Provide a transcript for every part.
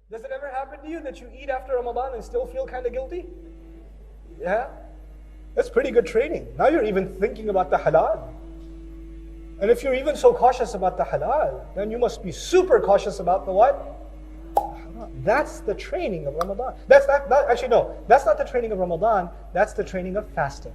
Does it ever happen to you that you eat after Ramadan and still feel kind of guilty? Yeah? That's pretty good training. Now you're even thinking about the halal. And if you're even so cautious about the halal, then you must be super cautious about the what? That's the training of Ramadan. That's not the training of Ramadan, that's the training of fasting.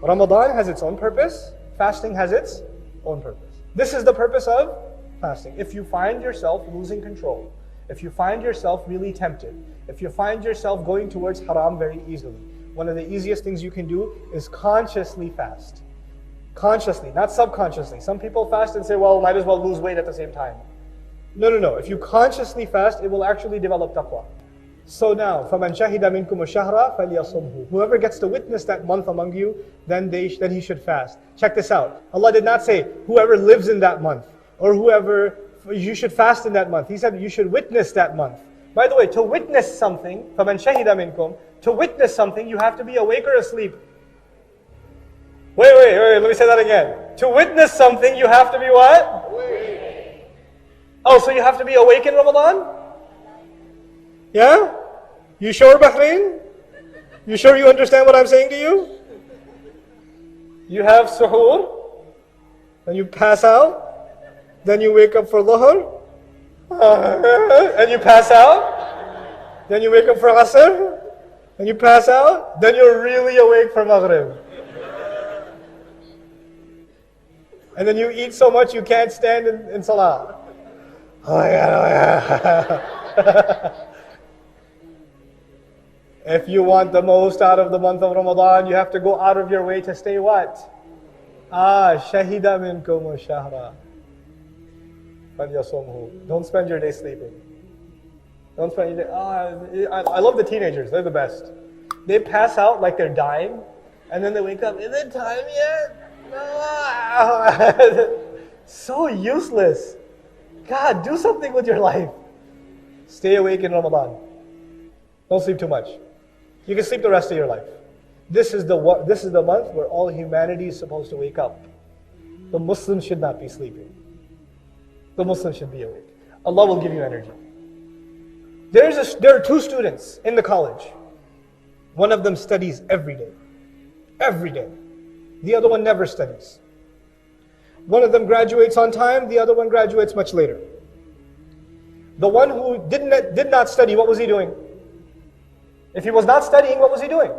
Ramadan has its own purpose, fasting has its own purpose. This is the purpose of fasting. If you find yourself losing control, if you find yourself really tempted, if you find yourself going towards haram very easily, one of the easiest things you can do is consciously fast. Consciously, not subconsciously. Some people fast and say, well, might as well lose weight at the same time. No. If you consciously fast, it will actually develop taqwa. So now, فَمَنْ شَهِدَ مِنْكُمُ الشَّهْرَ فَلْيَصُمْهُ. Whoever gets to witness that month among you, then he should fast. Check this out. Allah did not say, whoever lives in that month, or whoever, you should fast in that month. He said, you should witness that month. By the way, to witness something, فَمَنْ شَهِدَ مِنْكُمْ, to witness something, you have to be awake or asleep. Wait, let me say that again. To witness something, you have to be what? Awake. Oh, so you have to be awake in Ramadan? Yeah? You sure, Bahrain? You sure you understand what I'm saying to you? You have suhoor, then you pass out, then you wake up for Dhuhr, and you pass out, then you wake up for Asr, and you pass out, then you're really awake for Maghrib. And then you eat so much you can't stand in Salah. Oh my God. If you want the most out of the month of Ramadan, you have to go out of your way to stay what? Shahida minkum shahra. Don't spend your day sleeping. Don't spend your day. I love the teenagers. They're the best. They pass out like they're dying, and then they wake up. Is it time yet? So useless. God, do something with your life. Stay awake in Ramadan. Don't sleep too much. You can sleep the rest of your life. This is the month where all humanity is supposed to wake up. The Muslims should not be sleeping. The Muslims should be awake. Allah will give you energy. There are two students in the college. One of them studies every day. Every day. The other one never studies. One of them graduates on time, the other one graduates much later. The one who did not study, what was he doing? If he was not studying, what was he doing?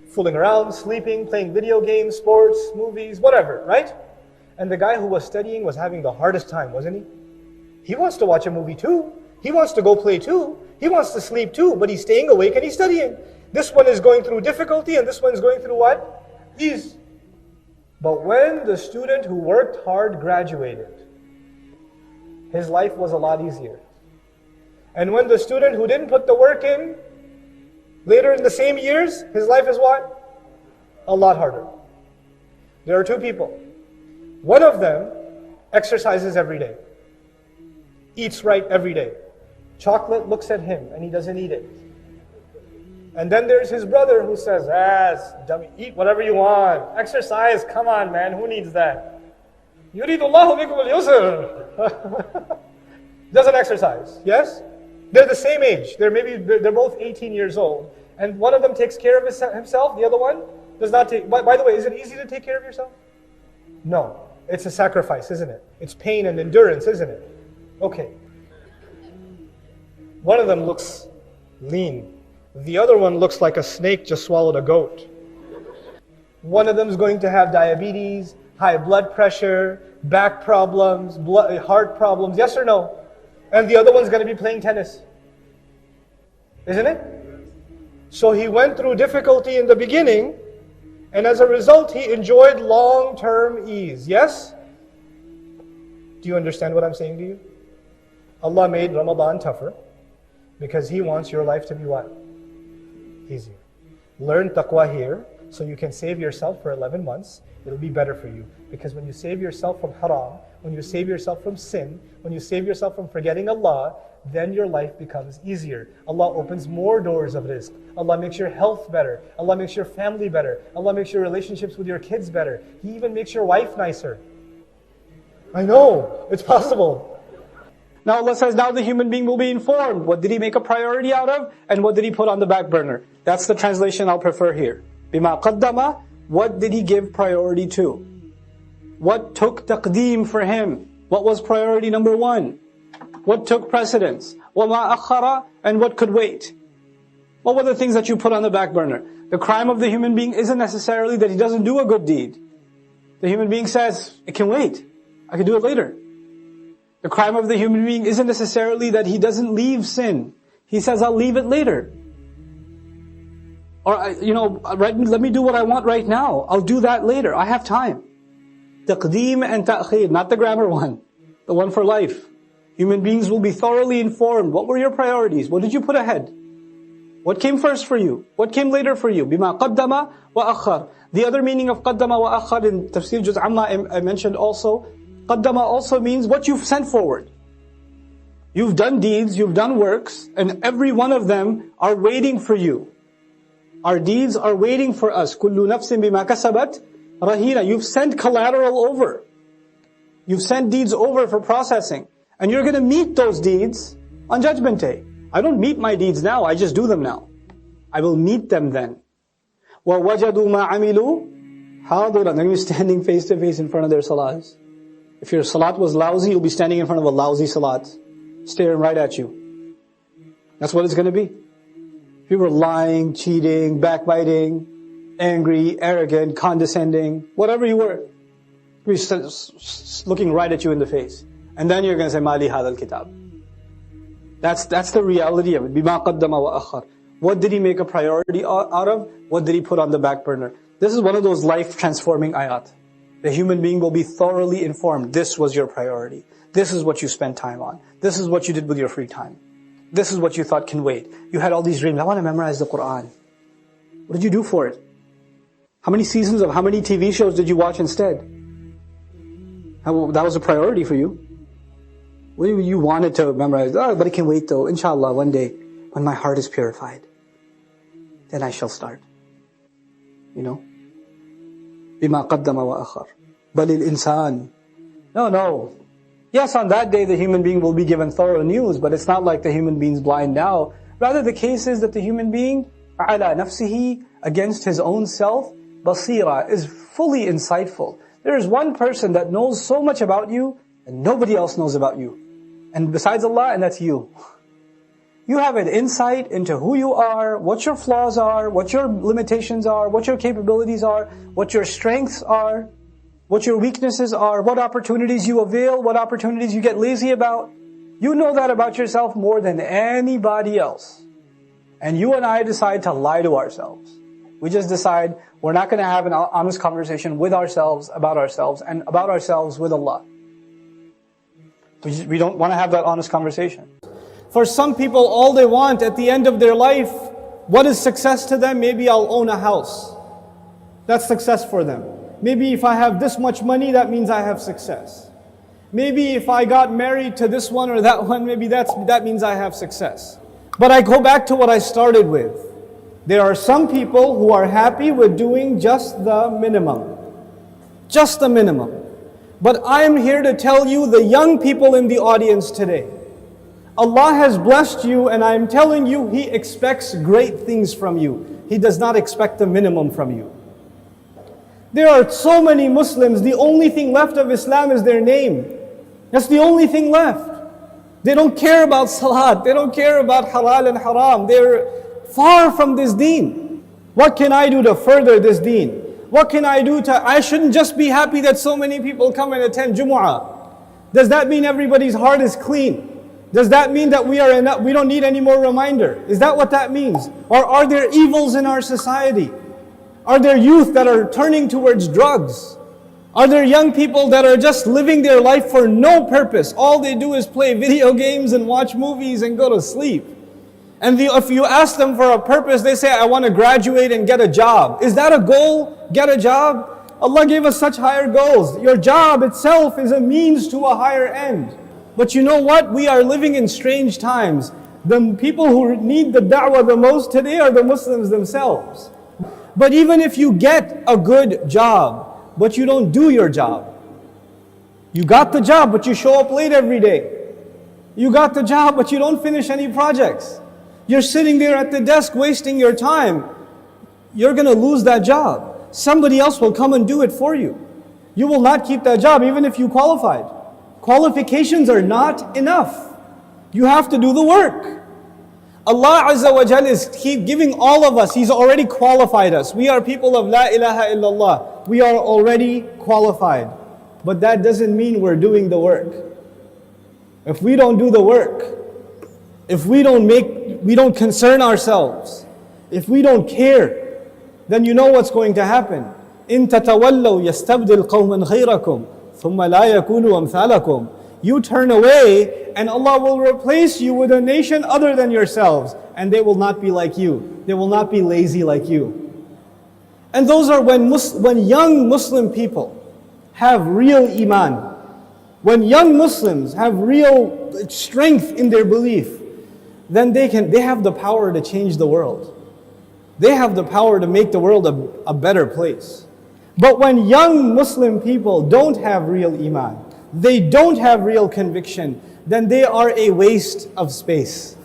Fooling around, sleeping, playing video games, sports, movies, whatever, right? And the guy who was studying was having the hardest time, wasn't he? He wants to watch a movie too. He wants to go play too. He wants to sleep too, but he's staying awake and he's studying. This one is going through difficulty and this one's going through what? Ease. But when the student who worked hard graduated, his life was a lot easier. And when the student who didn't put the work in, later in the same years, his life is what? A lot harder. There are two people. One of them exercises every day, eats right every day. Chocolate looks at him and he doesn't eat it. And then there's his brother who says, dummy, eat whatever you want. Exercise, come on man, who needs that? يُرِيدُ اللَّهُ بِكُمُ الْيُسْرَ. Doesn't exercise, yes? They're the same age. They're both 18 years old. And one of them takes care of himself, the other one does not take. By the way, is it easy to take care of yourself? No. It's a sacrifice, isn't it? It's pain and endurance, isn't it? Okay. One of them looks lean. The other one looks like a snake just swallowed a goat. One of them is going to have diabetes, high blood pressure, back problems, heart problems, yes or no? And the other one's going to be playing tennis. Isn't it? So he went through difficulty in the beginning, and as a result, he enjoyed long-term ease. Yes? Do you understand what I'm saying to you? Allah made Ramadan tougher because He wants your life to be what? Easier. Learn taqwa here so you can save yourself for 11 months. It'll be better for you. Because when you save yourself from haram, when you save yourself from sin, when you save yourself from forgetting Allah, then your life becomes easier. Allah opens more doors of rizq. Allah makes your health better. Allah makes your family better. Allah makes your relationships with your kids better. He even makes your wife nicer. I know, it's possible. Now Allah says, now the human being will be informed. What did he make a priority out of? And what did he put on the back burner? That's the translation I'll prefer here. بِمَا قَدَّمَ, what did he give priority to? What took taqdeem for him? What was priority number one? What took precedence? وَمَا أَخَّرَ, and what could wait? What were the things that you put on the back burner? The crime of the human being isn't necessarily that he doesn't do a good deed. The human being says, it can wait. I can do it later. The crime of the human being isn't necessarily that he doesn't leave sin. He says, I'll leave it later. Or, let me do what I want right now. I'll do that later. I have time. Taqdeem and ta'khir, not the grammar one. The one for life. Human beings will be thoroughly informed. What were your priorities? What did you put ahead? What came first for you? What came later for you? بِمَا قَدَّمَ وَأَخَّرَ. The other meaning of قَدَّمَ وَأَخَّرَ in Tafsir Juz Amma I mentioned also. قَدَّمَ also means what you've sent forward. You've done deeds, you've done works, and every one of them are waiting for you. Our deeds are waiting for us. كُلُّ نَفْسٍ بِمَا كَسَبَتْ رَهِينَ. You've sent collateral over. You've sent deeds over for processing. And you're going to meet those deeds on Judgment Day. I don't meet my deeds now, I just do them now. I will meet them then. وَوَجَدُوا مَا عَمِلُوا حَاضِرًا. They're going to be standing face to face in front of their salats. If your salat was lousy, you'll be standing in front of a lousy salat, staring right at you. That's what it's going to be. If you were lying, cheating, backbiting, angry, arrogant, condescending, whatever you were, you'll be looking right at you in the face. And then you're going to say, مَالِ هَذَا الْكِتَابِ. That's the reality of it. بِمَا قَدَّمَ وَأَخَّرَ. What did he make a priority out of? What did he put on the back burner? This is one of those life-transforming ayat. The human being will be thoroughly informed. This was your priority. This is what you spent time on. This is what you did with your free time. This is what you thought can wait. You had all these dreams. I want to memorize the Qur'an. What did you do for it? How many seasons of how many TV shows did you watch instead? That was a priority for you. You wanted to memorize, but it can wait though. Inshallah, one day, when my heart is purified, then I shall start. بِمَا قَدَّمَ وَأَخَّرَ بَلِ الْإِنسَانِ. No. Yes, on that day the human being will be given thorough news, but it's not like the human being's blind now. Rather, the case is that the human being, عَلَى نَفْسِهِ, against his own self, basira, is fully insightful. There is one person that knows so much about you, and nobody else knows about you. And besides Allah, and that's you. You have an insight into who you are, what your flaws are, what your limitations are, what your capabilities are, what your strengths are, what your weaknesses are, what opportunities you avail, what opportunities you get lazy about. You know that about yourself more than anybody else. And you and I decide to lie to ourselves. We just decide we're not going to have an honest conversation with ourselves, and about ourselves with Allah. We don't want to have that honest conversation. For some people, all they want at the end of their life, what is success to them? Maybe I'll own a house. That's success for them. Maybe if I have this much money, that means I have success. Maybe if I got married to this one or that one, maybe that means I have success. But I go back to what I started with. There are some people who are happy with doing just the minimum. Just the minimum. But I'm here to tell you, the young people in the audience today, Allah has blessed you, and I'm telling you, He expects great things from you. He does not expect the minimum from you. There are so many Muslims, the only thing left of Islam is their name. That's the only thing left. They don't care about salat, they don't care about halal and haram. They're far from this deen. What can I do to further this deen? What can I do I shouldn't just be happy that so many people come and attend Jumu'ah. Does that mean everybody's heart is clean? Does that mean that we don't need any more reminder? Is that what that means? Or are there evils in our society? Are there youth that are turning towards drugs? Are there young people that are just living their life for no purpose? All they do is play video games and watch movies and go to sleep. And if you ask them for a purpose, they say, I want to graduate and get a job. Is that a goal? Get a job? Allah gave us such higher goals. Your job itself is a means to a higher end. But you know what? We are living in strange times. The people who need the da'wah the most today are the Muslims themselves. But even if you get a good job, but you don't do your job, you got the job, but you show up late every day. You got the job, but you don't finish any projects. You're sitting there at the desk wasting your time. You're going to lose that job. Somebody else will come and do it for you. You will not keep that job even if you qualified. Qualifications are not enough. You have to do the work. Allah Azza wa Jal is giving all of us, He's already qualified us. We are people of La ilaha illallah. We are already qualified. But that doesn't mean we're doing the work. If we don't do the work, if we don't concern ourselves, if we don't care, then you know what's going to happen. إِن تَتَوَلَّوْا يَسْتَبْدِلْ قَوْمًا غَيْرَكُمْ ثُمَّ لَا يَكُونُوا أَمْثَالَكُمْ. You turn away and Allah will replace you with a nation other than yourselves, and they will not be like you. They will not be lazy like you. And those are when young Muslim people have real iman. When young Muslims have real strength in their belief, then they have the power to change the world. They have the power to make the world a better place. But when young Muslim people don't have real iman, they don't have real conviction, then they are a waste of space.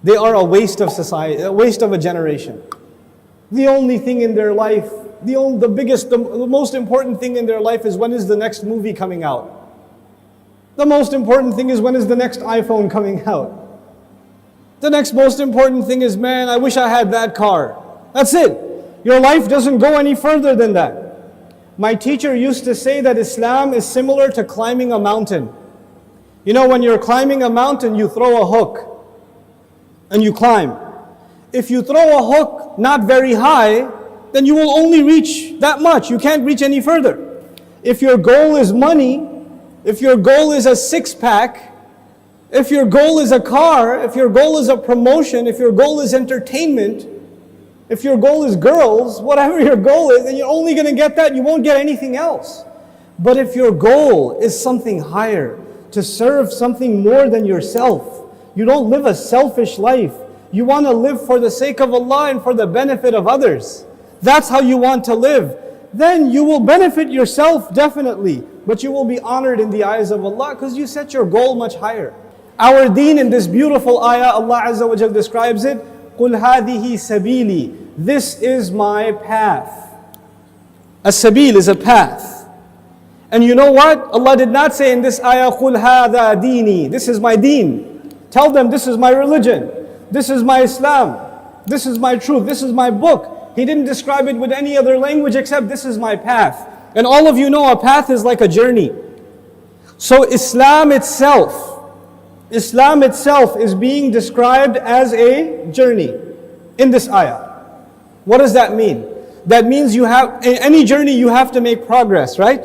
They are a waste of society, a waste of a generation. The only thing in their life, the most important thing in their life is when is the next movie coming out. The most important thing is when is the next iPhone coming out. The next most important thing is, man, I wish I had that car. That's it. Your life doesn't go any further than that. My teacher used to say that Islam is similar to climbing a mountain. You know, when you're climbing a mountain, you throw a hook and you climb. If you throw a hook not very high, then you will only reach that much. You can't reach any further. If your goal is money, if your goal is a six-pack, if your goal is a car, if your goal is a promotion, if your goal is entertainment, if your goal is girls, whatever your goal is, then you're only going to get that, you won't get anything else. But if your goal is something higher, to serve something more than yourself, you don't live a selfish life, you want to live for the sake of Allah and for the benefit of others, that's how you want to live, then you will benefit yourself definitely, but you will be honored in the eyes of Allah because you set your goal much higher. Our deen in this beautiful ayah, Allah Azza wa Jal describes it, قُلْ هَذِهِ سَبِيلِي. This is my path. A sabil is a path. And you know what? Allah did not say in this ayah, قُلْ هَذَا دِينِي. This is my deen. Tell them this is my religion. This is my Islam. This is my truth. This is my book. He didn't describe it with any other language except this is my path. And all of you know a path is like a journey. So Islam itself is being described as a journey in this ayah. What does that mean? That means in any journey you have to make progress, right?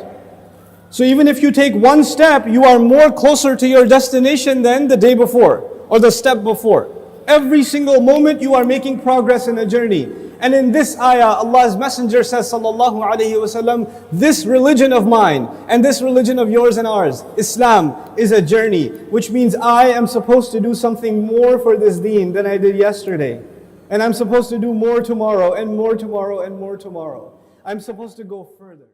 So even if you take one step, you are more closer to your destination than the day before or the step before. Every single moment you are making progress in a journey. And in this ayah, Allah's Messenger says, sallallahu alaihi wasallam, this religion of mine and this religion of yours and ours, Islam, is a journey, which means I am supposed to do something more for this deen than I did yesterday. And I'm supposed to do more tomorrow and more tomorrow and more tomorrow. I'm supposed to go further.